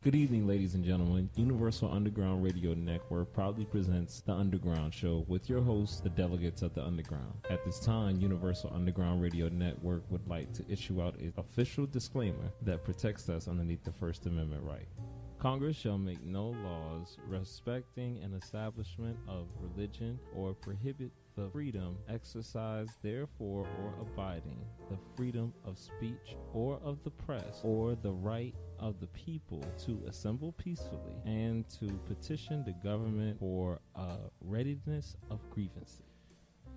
Good evening, ladies and gentlemen. Universal Underground Radio Network proudly presents The Underground Show with your hosts, the delegates of the Underground. At this time, Universal Underground Radio Network would like to issue out an official disclaimer that protects us underneath the First Amendment right. Congress shall make no laws respecting an establishment of religion or prohibit the freedom exercised therefore or abiding the freedom of speech or of the press or the right of the people to assemble peacefully and to petition the government for a readiness of grievances.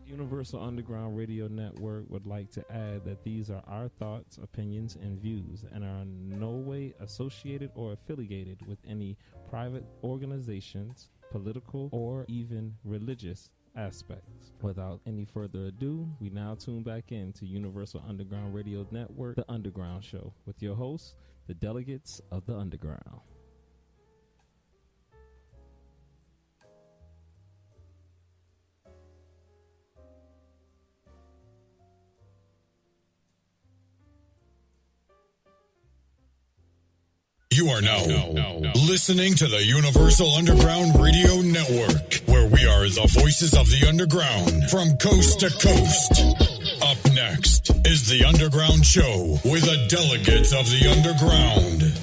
Universal Underground Radio Network would like to add that these are our thoughts, opinions, and views and are in no way associated or affiliated with any private organizations, political, or even religious aspects. Without any further ado, we now tune back in to Universal Underground Radio Network, The Underground Show, with your hosts, the delegates of the Underground. You are now listening to the Universal Underground Radio Network, where we are the voices of the underground from coast to coast. Up next is the Underground Show with the delegates of the underground.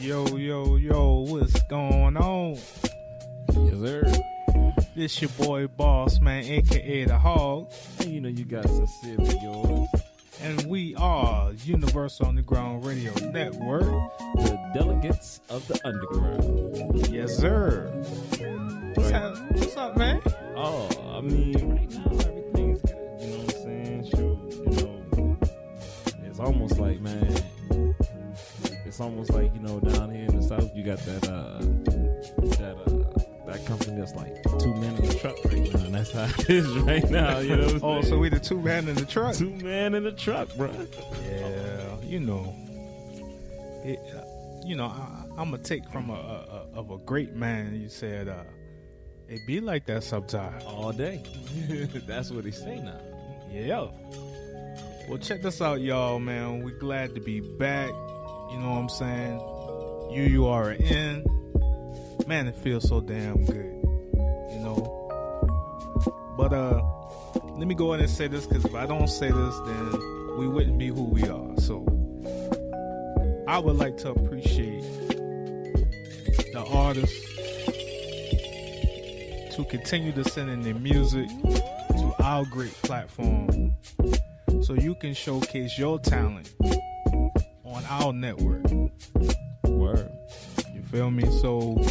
Yo, what's going on? Yes, sir. This your boy Boss Man, aka The Hog. And you know you got sincerely yours. And we are Universal Underground Radio Network, the delegates of the underground. Yes, sir. What's up, man? Oh, I mean, right now everything's good. You know what I'm saying? Shoot, you know, it's almost like, man, down here in the South, you got that company that's like two men in the truck right now, and that's how it is right now. You know what I'm saying? So we the two man in the truck. Two man in the truck, bro. Yeah, I'm a take from a great man. You said it be like that sometimes. All day. That's what they say now. Yeah. Well, check this out, y'all, man. We glad to be back. You know what I'm saying? You are in. Man, it feels so damn good. You know? But let me go ahead and say this, because if I don't say this, then we wouldn't be who we are. So I would like to appreciate the artists to continue to send in their music to our great platform so you can showcase your talent on our network. Word. You feel me? So,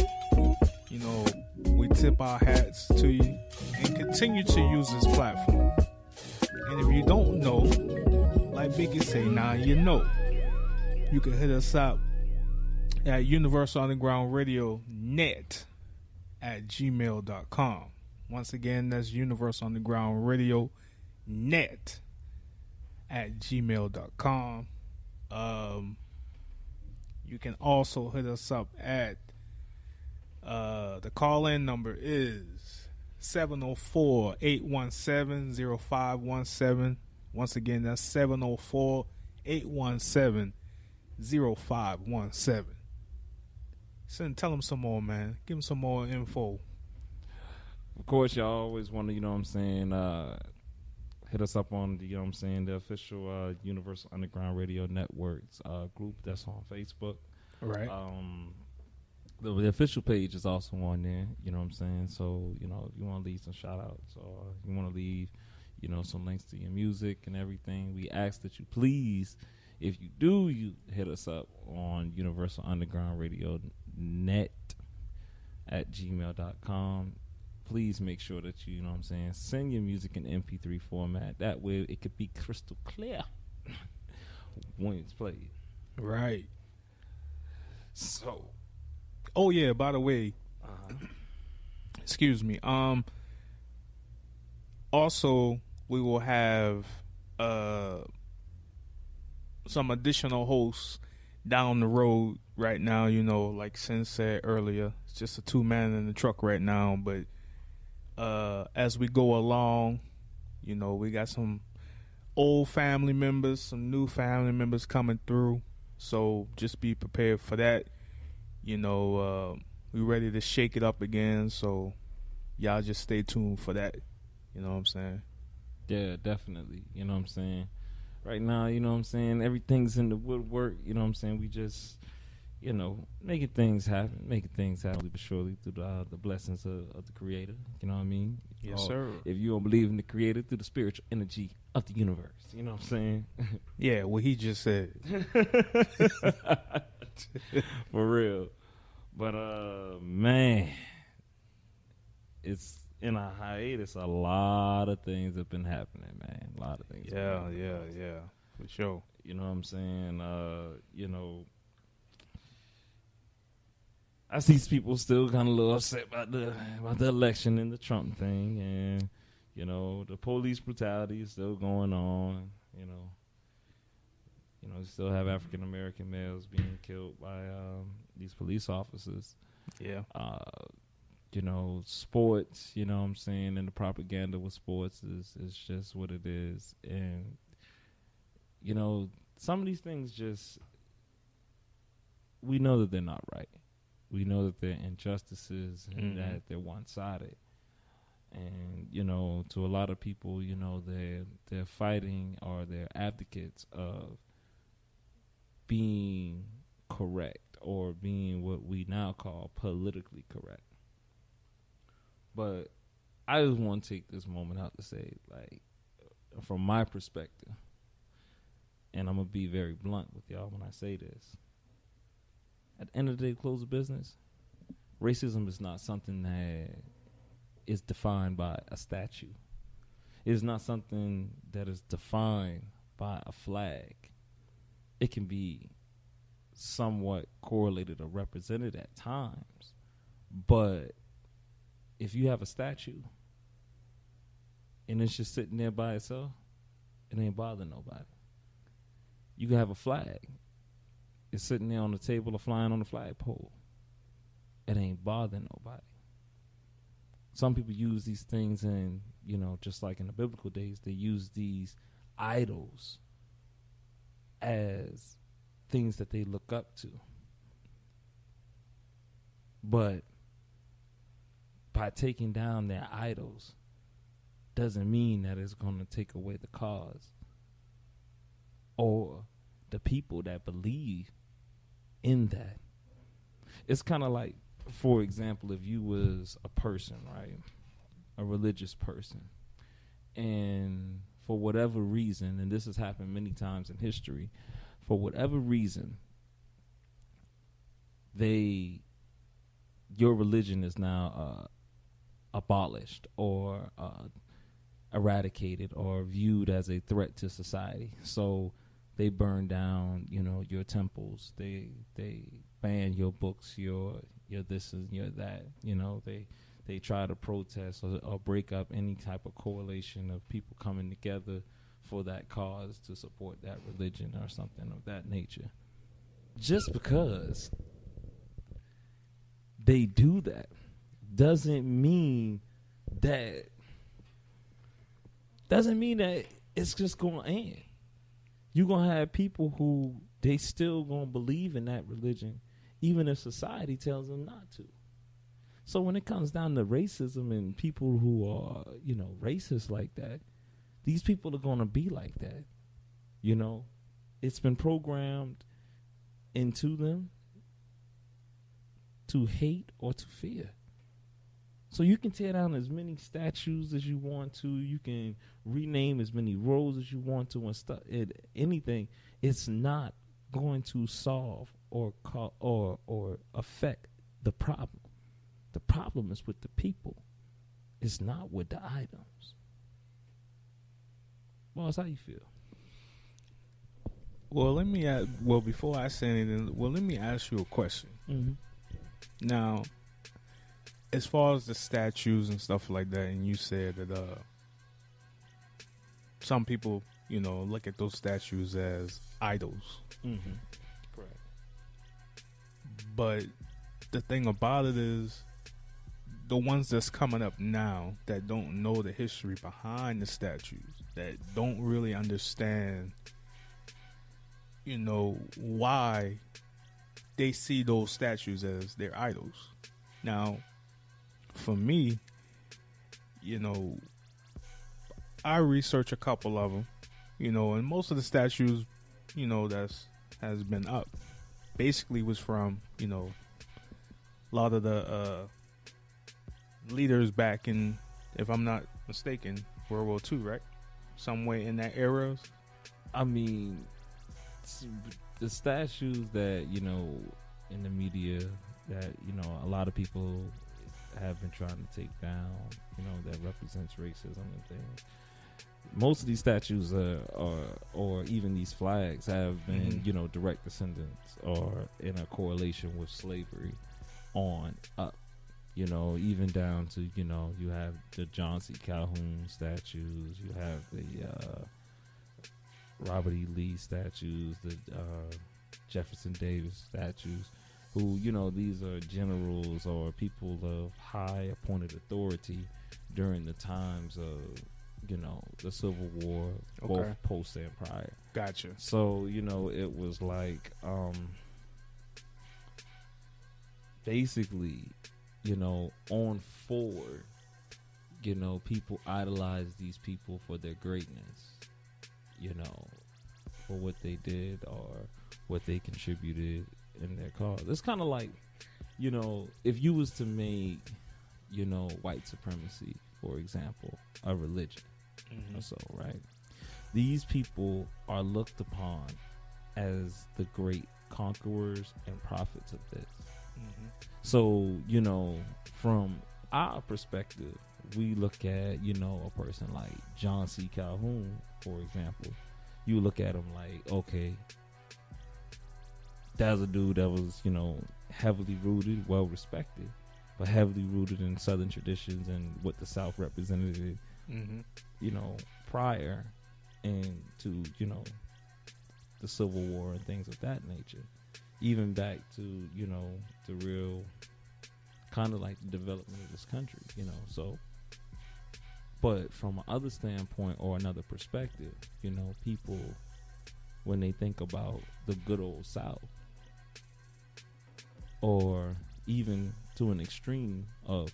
you know, we tip our hats to you and continue to use this platform. And if you don't know, like Biggie say, now you know. You can hit us up at Universal Underground Radio Net at gmail.com. Once again, that's Universal Underground Radio Net at gmail.com. You can also hit us up at the call-in number is 704-817-0517. Once again, that's 704-817-0517. Tell them some more, man. Give them some more info. Of course, y'all always want to, you know what I'm saying, hit us up on the, you know what I'm saying, the official Universal Underground Radio Networks group that's on Facebook. Right. The official page is also on there, you know what I'm saying? So, you know, if you want to leave some shout-outs or you want to leave, you know, some links to your music and everything, we ask that you please, if you do, you hit us up on Universal Underground Radio Net at gmail.com. Please make sure that you know what I'm saying, send your music in MP3 format. That way it could be crystal clear when it's played. Right. So, oh yeah, by the way, excuse me. Also, we will have some additional hosts down the road. Right now, like Sin said earlier, it's just a 2-man in the truck right now. But as we go along, we got some old family members, some new family members coming through. So just be prepared for that. We're ready to shake it up again. So y'all just stay tuned for that. You know what I'm saying? Yeah, definitely. You know what I'm saying? Right now, you know what I'm saying? Everything's in the woodwork. You know what I'm saying? We just, making things happen, but surely through the blessings of the Creator. You know what I mean? Yes, sir. If you don't believe in the Creator, through the spiritual energy of the universe. You know what I'm saying? Yeah, what he just said. For real. But, man, it's in a hiatus. A lot of things have been happening, man. A lot of things. Yeah, for sure. You know what I'm saying? I see people still kind of a little upset about the election and the Trump thing, and the police brutality is still going on. You still have African American males being killed by these police officers. Yeah. Sports. You know what I'm saying, and the propaganda with sports is just what it is, and some of these things we know that they're not right. We know that they're injustices and that they're one-sided. And, to a lot of people, they're fighting or they're advocates of being correct or being what we now call politically correct. But I just want to take this moment out to say, like, from my perspective, and I'm going to be very blunt with y'all when I say this, at the end of the day, close of business, racism is not something that is defined by a statue. It is not something that is defined by a flag. It can be somewhat correlated or represented at times. But if you have a statue and it's just sitting there by itself, it ain't bothering nobody. You can have a flag. It's sitting there on the table or flying on the flagpole. It ain't bothering nobody. Some people use these things and, just like in the biblical days, they use these idols as things that they look up to. But by taking down their idols doesn't mean that it's going to take away the cause or the people that believe in that. It's kind of like, for example, if you was a person, right, a religious person, and for whatever reason, and this has happened many times in history, for whatever reason, your religion is now abolished or eradicated or viewed as a threat to society. So they burn down, your temples. They ban your books, your this and your that. They try to protest or break up any type of correlation of people coming together for that cause to support that religion or something of that nature. Just because they do that doesn't mean that it's just going to end. You're going to have people who they still going to believe in that religion, even if society tells them not to. So when it comes down to racism and people who are, racist like that, these people are going to be like that. It's been programmed into them to hate or to fear. So you can tear down as many statues as you want to. You can rename as many roads as you want to and stuff. Anything. It's not going to solve or affect the problem. The problem is with the people. It's not with the items. Boss, how you feel? Well, let me ask, well, before I say anything, well, let me ask you a question. Mm-hmm. Now, as far as the statues and stuff like that, and you said that some people, look at those statues as idols. Mm-hmm. Correct. But the thing about it is, the ones that's coming up now that don't know the history behind the statues, that don't really understand, why they see those statues as their idols. Now, for me, I research a couple of them, and most of the statues, has been up, basically was from, a lot of the leaders back in, if I'm not mistaken, World War II, right? Somewhere in that era. I mean, the statues that, in the media that, a lot of people have been trying to take down, that represents racism and things. Most of these statues or even these flags have been, direct descendants or in a correlation with slavery on up. Even down to, you have the John C. Calhoun statues, you have the Robert E. Lee statues, the Jefferson Davis statues, who, these are generals or people of high appointed authority during the times of, the Civil War, both post and prior. Gotcha. So, it was like, basically, on forward, people idolize these people for their greatness, for what they did or what they contributed in their cause. It's kind of like, if you was to make, white supremacy, for example, a religion or so, right? These people are looked upon as the great conquerors and prophets of this. So, from our perspective, we look at, a person like John C. Calhoun, for example. You look at him like, okay, that's a dude that was, heavily rooted, well respected, but heavily rooted in Southern traditions and what the South represented, prior and to, the Civil War and things of that nature. Even back to, the real kind of like the development of this country, so. But from another standpoint or another perspective, people, when they think about the good old South, or even to an extreme of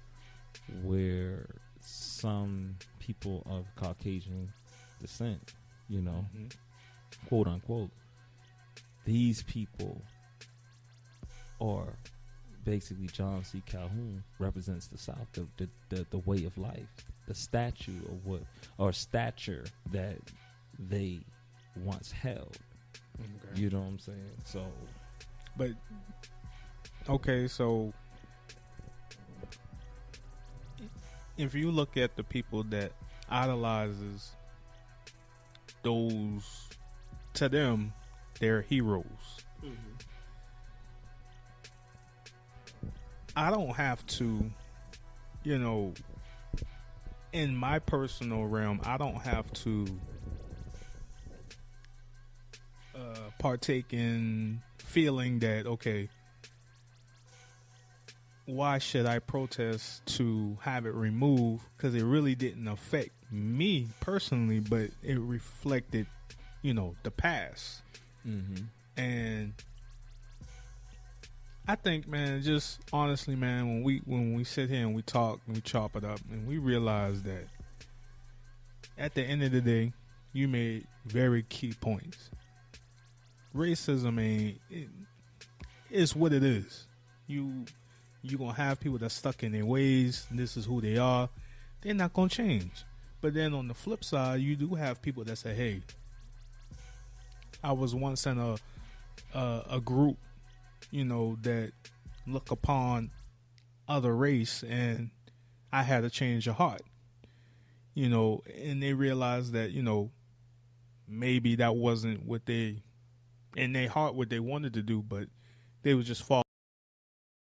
where some people of Caucasian descent, quote unquote, these people are basically John C. Calhoun represents the South, the way of life, the statue of what, or stature that they once held. Okay. You know what I'm saying? So, but okay, so if you look at the people that idolizes those, to them, they're heroes. I don't have to, in my personal realm, I don't have to partake in feeling that, okay, why should I protest to have it removed? Because it really didn't affect me personally, but it reflected, the past. And I think, man, just honestly, man, when we sit here and we talk and we chop it up and we realize that at the end of the day, you made very key points. Racism it's what it is. You gonna have people that's stuck in their ways. This is who they are. They're not gonna change. But then on the flip side, you do have people that say, "Hey, I was once in a group, that look upon other race, and I had to change of heart." And they realized that, maybe that wasn't what they in their heart what they wanted to do, but they was just fall